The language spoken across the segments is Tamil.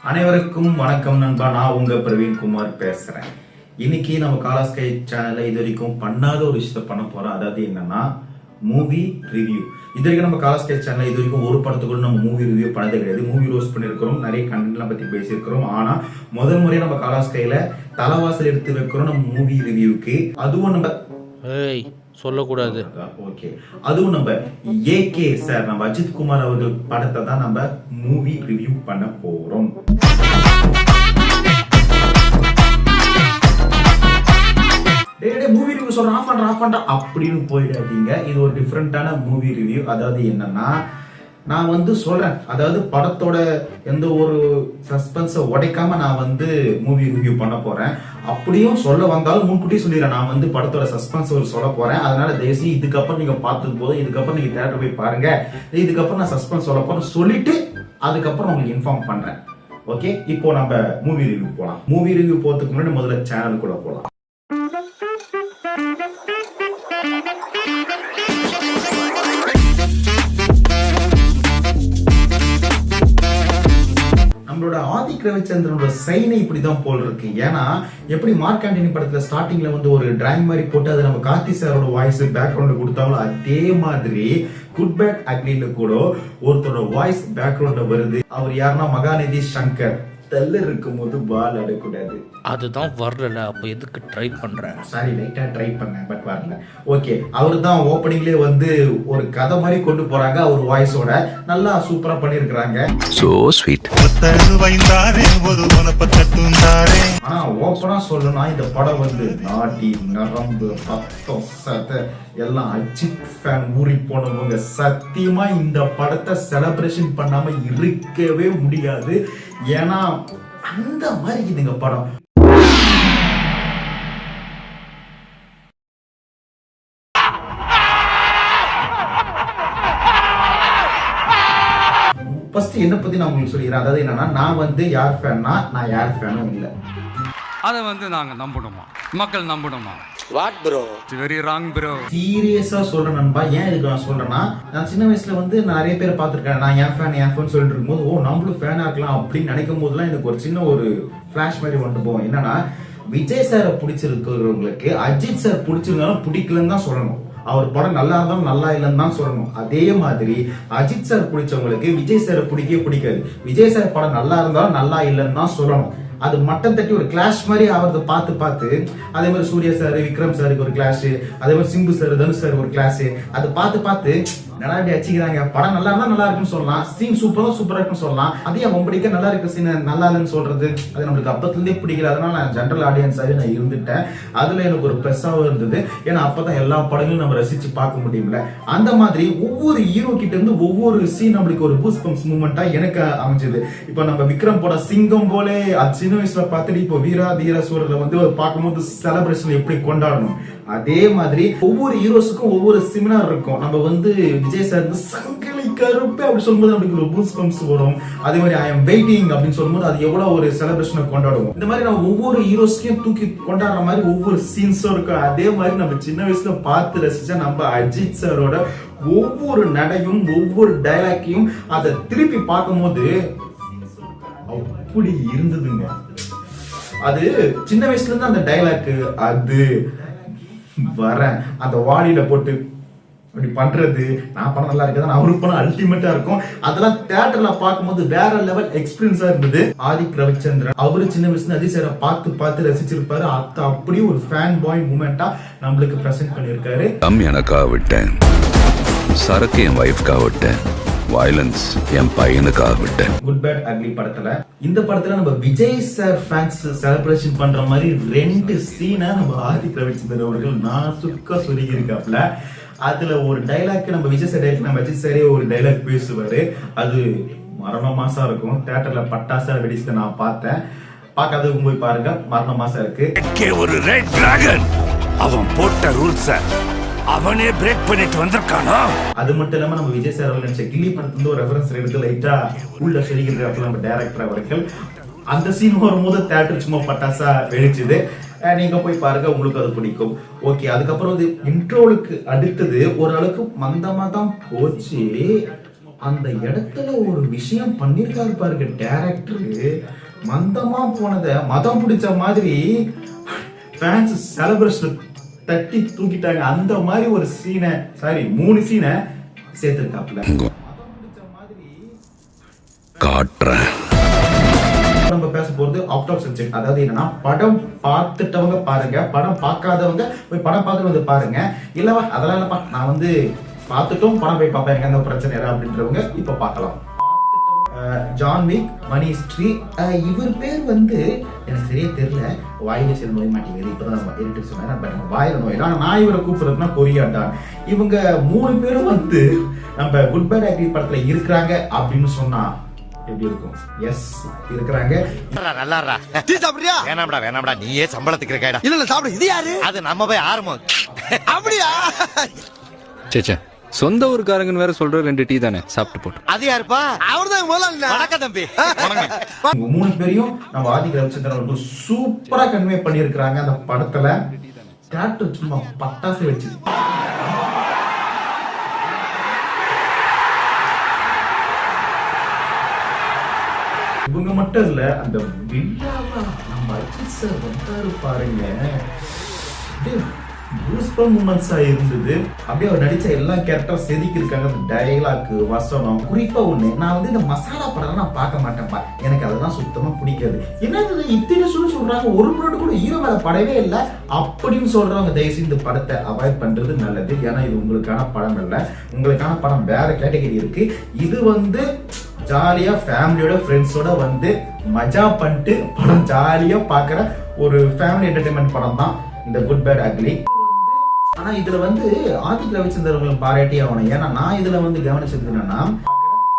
அனைவருக்கும் வணக்கம் நண்பா. நான் உங்க பிரவீன்குமார் பேசுறேன். இன்னைக்கு நம்ம காலாஸ்கை சேனல்ல இது வரைக்கும் பண்ணாத ஒரு விஷயத்த பண்ண போறோம். அதாவது என்னன்னா மூவி ரிவ்யூ. இது வரைக்கும் நம்ம காலாஸ்கை சேனல்ல இது வரைக்கும் ஒரு படத்துக்குள்ள நம்ம மூவி ரிவ்யூ பண்ணதே கிடையாது. மூவி ரோஸ்ட் பண்ணிருக்கிறோம், நிறைய கண்டென்ட்லாம் பத்தி பேசியிருக்கிறோம். ஆனா முதல் முறையா நம்ம காலாஸ்கைல தலைவாசல் எடுத்து வைக்கிறோம் நம்ம மூவி ரிவ்யூக்கு. அதுவும் நம்ம சொல்லக்கூடாது. ஓகே, அதுவும் நம்ம ஏகே சார், நம்ம அஜித் குமார் அவர்கள் படத்தை தான் நம்ம மூவி ரிவ்யூ பண்ண போறோம். மூவி ரிவ்யூ சொல்றேன் ஆஃப் பண்றேன் அப்படின்னு போயிடாதீங்க. இது ஒரு டிஃபரெண்டான மூவி ரிவ்யூ. அதாவது என்னன்னா, நான் வந்து சொல்றேன், அதாவது படத்தோட எந்த ஒரு சஸ்பென்ஸை உடைக்காம நான் மூவி ரிவ்யூ பண்ண போறேன். அப்படியும் சொல்ல வந்தாலும் முன்கூட்டியே சொல்லிடுறேன், நான் படத்தோட சஸ்பென்ஸ் சொல்ல போறேன். அதனால தயவுசெய்து இதுக்கப்புறம் நீங்க பார்த்தது போதும், இதுக்கப்புறம் நீங்க தியேட்டர் போய் பாருங்க, இதுக்கப்புறம் நான் சஸ்பென்ஸ் சொல்ல போறேன் சொல்லிட்டு அதுக்கப்புறம் உங்களுக்கு இன்ஃபார்ம் பண்றேன். ஓகே, இப்போ நம்ம மூவி ரிவ்யூ போலாம். மூவி ரிவ்யூ போறதுக்கு முன்னாடி முதல்ல சேனலுக்குள்ள போலாம். நம்மளோட ஆதிக் ரவிச்சந்திரனோட சைனை இப்படிதான் போல் இருக்கு. ஏன்னா எப்படி மார்க் ஆண்டனி படத்துல ஸ்டார்டிங்ல ஒரு டிராயிங் மாதிரி போட்டு அது நம்ம கார்த்தி சாரோட வாய்ஸ் பேக்ரவுண்ட் கொடுத்தாங்களோ, அதே மாதிரி குட் பேட் அக்லில கூட ஒருத்தரோட வாய்ஸ் பேக்ரவுண்ட்ல வருது. அவர் யாருன்னா மகாநிதி சங்கர். தெல்ல இருக்கும்போது பால் அடக்கூடாது, அதுதான் வரல. அப்ப எதுக்கு ட்ரை பண்றேன்? சாரி, லைட்டா ட்ரை பண்ணேன், பட் வரல. ஓகே, அவரு தான் ஓப்பனிங்லேயே ஒரு கதை மாதிரி கொண்டு போறாங்க. அவர் வாய்ஸோட நல்லா சூப்பரா பண்ணிருக்காங்க. So sweet. ஆனா ஓப்பனா சொல்லணும்னா இந்த படம் நாடி நரம்பு ரத்தம் சத எல்லாம் அஜித் ஃபேன் ஊறி போனவங்க சத்தியமா இந்த படத்தை செலிப்ரேஷன் பண்ணாம இருக்கவே முடியாது. ஏன்னா அந்த மாதிரி இதுங்க படம். ஃபர்ஸ்ட் என்ன பத்தி நான் உங்களுக்கு சொல்லிடுறேன். அதாவது என்னன்னா, நான் யார் ஃபேன்னா, நான் யார் ஃபேனும் இல்லை. அதை நாங்க நம்பணுமா? மக்கள் நம்பணுமா? What bro, very wrong bro. சீரியஸா சொல்றேன் நண்பா. ஏன் இதுக்கு நான் சொல்றேன்னா, நான் சின்ன வயசுல நிறைய பேர் பார்த்திருக்கேன். நான் என் ஃபேன் சொல்லிட்டு இருக்கும்போது, ஓ நம்மளும் ஃபேனா இருக்கலாம் அப்படின்னு நினைக்கும் போதுலாம் எனக்கு ஒரு சின்ன ஒரு ஃபிளாஷ் மாதிரி போவோம். என்னன்னா, விஜய் சாரை பிடிச்சிருக்கிறவங்களுக்கு அஜித் சார் பிடிச்சிருந்தாலும் பிடிக்கலன்னு தான் சொல்லணும். அவர் படம் நல்லா இருந்தாலும் நல்லா இல்லைன்னு தான் சொல்லணும். அதே மாதிரி அஜித் சார் பிடிச்சவங்களுக்கு விஜய் சாரை பிடிக்கவே பிடிக்காது. விஜய் சார் படம் நல்லா இருந்தாலும் நல்லா இல்லைன்னு தான் சொல்லணும். அது மட்டம் தட்டி ஒரு கிளாஷ் மாதிரி அவரது பார்த்து அதே மாதிரி சூர்யா சார், விக்ரம் சாருக்கு ஒரு கிளாஷ், அதே மாதிரி சிம்பு சார், தனுஷ் சார் ஒரு கிளாஷ். அது பார்த்து நல்லா இப்படி அடிச்சுக்கிறாங்க. படம் நல்லா இருந்தா நல்லா இருக்குன்னு சொல்லலாம், சீன் சூப்பரா இருக்குன்னு சொல்லலாம். அதே அவன் பிடிக்க நல்லா இருக்க சீன் நல்லா இல்லைன்னு சொல்றது அது நம்மளுக்கு அப்பத்துல இருந்தே பிடிக்கல. அதனால நான் ஜென்ரல் ஆடியன்ஸாவே நான் இருந்துட்டேன். அதுல எனக்கு ஒரு பெருசாவும் இருந்தது. ஏன்னா அப்பதான் எல்லா படங்களும் நம்ம ரசிச்சு பார்க்க முடியும்ல. அந்த மாதிரி ஒவ்வொரு ஹீரோ கிட்ட இருந்து ஒவ்வொரு சீன் நம்மளுக்கு ஒரு பூஸ்ட் பம்ப்ஸ் மூமெண்டா எனக்கு அமைஞ்சது. இப்ப நம்ம விக்ரம் படம் சிங்கம் போலே அது சின்ன வயசுல பார்த்துட்டு இப்போ வீரா தீர சூழல பார்க்கும்போது செலிப்ரேஷன் எப்படி கொண்டாடணும், அதே மாதிரி ஒவ்வொரு ஹீரோஸுக்கும் ஒவ்வொரு சிமினார் இருக்கும். நம்ம விஜய் சார் சங்கிலி கருப்பு அப்படி சொல்லும்போது நம்மளுக்கு ஒரு பூஸ்ட் பம்ப்ஸ் வரும். அதே மாதிரி ஐ எம் வெயிட்டிங் அப்படின்னு சொல்லும்போது அது எவ்வளவு ஒரு செலிப்ரேஷனை கொண்டாடுவோம். இந்த மாதிரி நம்ம ஒவ்வொரு ஹீரோஸ்கையும் தூக்கி கொண்டாடுற மாதிரி ஒவ்வொரு சீன்ஸும் இருக்கும். அதே மாதிரி நம்ம சின்ன வயசுல பார்த்து ரசிச்சா நம்ம அஜித் சாரோட ஒவ்வொரு நடையும் ஒவ்வொரு டைலாக்கையும் அதை திருப்பி பார்க்கும்போது அப்படி இருந்ததுங்க. அது சின்ன வயசுல இருந்து அந்த டைலாக் அது வர அந்த வாடியில போட்டு அப்படி பண்றது, நான் படம் நல்லா இருக்குதான், அவருக்கு படம் அல்டிமேட்டா இருக்கும். அதெல்லாம் தியேட்டர்ல பார்க்கும்போது வேற லெவல் எக்ஸ்பீரியன்ஸா இருந்தது. ஆதிக் ரவிச்சந்திரன் அவரு சின்ன வயசுல அஜித் சாரை பார்த்து ரசிச்சிருப்பாரு. அப்படியே ஒரு ஃபேன் பாய் மூமெண்டா நம்மளுக்கு பிரசன்ட் பண்ணிருக்காரு. எனக்கா விட்டேன், சரக்கு என் வைஃப்காக விட்டேன், வயலன்ஸ் என் பையனுக்காக விட்டேன். குட் பேட் அக்லி படத்துல இந்த படத்துல நம்ம விஜய் சார் ஃபேன்ஸ் செலிப்ரேஷன் பண்ற மாதிரி 2 சீனை நம்ம ஆதிக் ரவிச்சந்திரன் அவர்கள் நாசுக்கா சொல்லி இருக்காப்ல. அதுல ஒரு டைலாக் நம்ம விஜய் சார் டைலாக் நம்ம அஜித் சாரே ஒரு டைலாக் பேசுவாரு. அது மரண மாசா இருக்கும். தியேட்டர்ல பட்டாசா வெடிச்சு நான் பார்த்தேன். பார்க்காதவங்க போய் பாருங்க, மரண மாசா இருக்கு. ஒரு ரெட் டிராகன் அவன் போட்ட ரூல்ஸ் அவனே பிரேக் பண்ணிட்டு வந்திருக்கானா. அது மட்டும் இல்லாம நம்ம விஜய் சார் அவர்கள் நினைச்ச கில்லி படத்துல ஒரு ரெஃபரன்ஸ் எடுத்து லைட்டா உள்ள சொல்லிக்கிறாங்க நம்ம டைரக்டர் அவர்கள். அந்த சீன் வரும்போது தியேட்டர் சும்மா பட்டாசா வெடிச்சுது. நீங்க போய் பாருங்க, உங்களுக்கு அது பிடிக்கும். ஓகே, அதுக்கப்புறம் இன்ட்ரோலுக்கு அடுத்தது ஓரளவுக்கு மந்தமா தான் போச்சு. அந்த இடத்துல ஒரு விஷயம் பண்ணிருக்காரு பாருங்க டைரக்டர். மந்தமா போனதை மதம் பிடிச்ச மாதிரி ஃபேன்ஸ் செலிப்ரேஷன் தட்டி தூக்கிட்டாங்க. அந்த மாதிரி ஒரு சீனை, சாரி 3 சீனை சேர்த்திருக்காப்ல. காட்டுறேன். நம்ம பேச போறது அவுட் ஆஃப் சப்ஜெக்ட். அதாவது என்னன்னா, படம் பார்த்துட்டவங்க பாருங்க, படம் பார்க்காதவங்க போய் படம் பார்த்துட்டு வந்து பாருங்க. இல்லவா அதெல்லாம் இல்லப்பா, நான் வந்து பார்த்துட்டும் படம் போய் பார்ப்பேன், அந்த பிரச்சனை இல்லை அப்படின்றவங்க இப்ப பார்க்கலாம். ஜான் விக், மணி ஹிஸ்டரி. இவர் பேர் வந்து எனக்கு சரியா தெரியல, வாயில சில நோய் மாட்டேங்குது. இப்பதான் நம்ம எடிட்டர் சொன்னாங்க வாயில நோய். ஆனா நான் இவரை கூப்பிடுறதுனா கொரியாண்டா. இவங்க 3 பேரும் வந்து நம்ம குட் பேட் அக்லி படத்துல இருக்கிறாங்க அப்படின்னு சொன்னா எப்படி இருக்கும்? எஸ், இருக்கிறாங்க. நல்லாடா டீ சாப்பிடுறியா? வேணாம்டா நீயே சம்பளத்துக்கு இருக்காடா. இல்ல சாப்பிடு. இது யாரு? அது நம்ம போய் ஆரம்பம். அப்படியா? சேச்சே, சொந்த ஊருக்காரங்கன்னு வேற சொல்ற 2 டீ தானே சாப்பிட்டு போட்டு. அது யாருப்பா? அவர்தான் முதல்ல. வணக்கம் தம்பி. இவங்க 3 பேரையும் நம்ம ஆதிக் ரவிச்சந்திரன் அவர்கள் சூப்பரா கன்வே பண்ணியிருக்கிறாங்க அந்த படத்துல. தியேட்டர் சும்மா பட்டாசு வச்சு. இவங்க மட்டும் இல்ல, அந்த வில்லாவா நம்ம அஜித் சார் வந்தாரு பாருங்க, மூமெண்ட்ஸா இருந்தது. அப்படியே அவர் நடிச்ச எல்லா கேரக்டரும் செதுக்கி இருக்காங்க. அந்த டயலாக், வசனம். குறிப்பா ஒண்ணு, நான் வந்து இந்த மசாலா படம் நான் பார்க்க மாட்டேன்ப்பா, எனக்கு அதெல்லாம் சுத்தமா பிடிக்காது. என்னது இத்தனை சொல்றாங்க, ஒரு ப்ராடக்ட் கூட ஹீரோ மேல படவே இல்லை அப்படின்னு சொல்றவங்க தயவுசெய்து இந்த படத்தை அவாய்ட் பண்றது நல்லது. ஏன்னா இது உங்களுக்கான படம் இல்லை, உங்களுக்கான படம் வேற கேட்டகரி இருக்கு. இது வந்து ஜாலியா ஃபேமிலியோட ஃப்ரெண்ட்ஸோட வந்து மஜா பண்ணிட்டு படம் ஜாலியா பாக்குற ஒரு ஃபேமிலி என்டர்டைன்மெண்ட் படம் தான் இந்த குட் பேட் அக்லி. ஆனா இதுல வந்து ஆதிக் ரவிச்சந்திரன் பாராட்டி ஆகணும். ஏன்னா நான் இதுல வந்து கவனிச்சது என்னன்னா,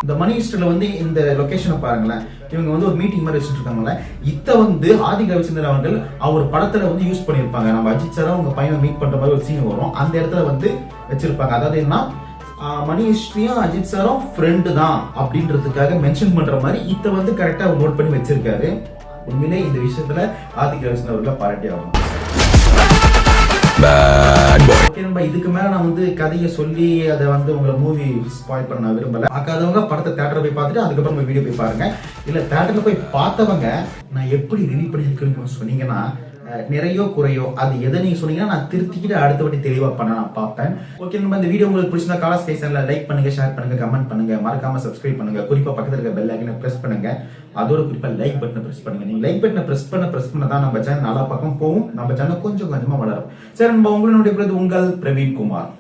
இந்த மணி ஹிஸ்டரியில வந்து இந்த லொகேஷனை பாருங்களேன், இவங்க வந்து ஒரு மீட்டிங் மாதிரி வச்சுட்டு இருக்காங்கல்ல, இத வந்து ஆதிக் ரவிச்சந்திரன் அவர்கள் அவர் படத்துல வந்து யூஸ் பண்ணிருப்பாங்க. நம்ம அஜித் சாரும் உங்க பையனை மீட் பண்ற மாதிரி ஒரு சீன் வரும், அந்த இடத்துல வந்து வச்சிருப்பாங்க. அதாவது என்ன, மணி ஹிஸ்டரியும் அஜித் சாரும் ஃப்ரெண்டு தான் அப்படின்றதுக்காக மென்ஷன் பண்ற மாதிரி இத வந்து கரெக்டா நோட் பண்ணி வச்சிருக்காரு. உண்மையிலே இந்த விஷயத்துல ஆதிக் ரவிச்சந்திரன் அவர்களை பாராட்டி ஆகணும். இதுக்கு மேல நான் வந்து கதையை சொல்லி அதை வந்து உங்களை மூவி ஸ்பாயில் பண்ண நான் விரும்பல. பார்க்காதவங்க படத்தை தியேட்டர்ல போய் பார்த்துட்டு அதுக்கப்புறம் வீடியோ போய் பாருங்க. இல்ல தியேட்டர்ல போய் பார்த்தவங்க நான் எப்படி ரிவ்யூ பண்ணிருக்கேன்னு சொன்னீங்கன்னா, நிறையோ குறையோ அது எதை நீங்க சொன்னீங்கன்னா நான் திருத்திக்கிட்டு அடுத்த வாட்டி தெளிவா பண்ண நான் பார்ப்பேன். ஓகே, நம்ம இந்த வீடியோ உங்களுக்கு பிடிச்சிருந்தா காலா ஸ்டேஷன்ல லைக் பண்ணுங்க, ஷேர் பண்ணுங்க, கமெண்ட் பண்ணுங்க, மறக்காம சப்ஸ்கிரைப் பண்ணுங்க. குறிப்பா பக்கத்துல இருக்க பெல் ஐகானை பிரஸ் பண்ணுங்க. அதோட குறிப்பா லைக் பட்டனை பிரஸ் பண்ணுங்க. நீங்க லைக் பட்டனை பிரஸ் பண்ண தான் நம்ம சேனல் நல்லா பக்கம் போகும், நம்ம சேனல் கொஞ்சம் கொஞ்சமா வளரும். சரி, நம்ம உங்களுடைய உங்கள் பிரவீன் குமார்.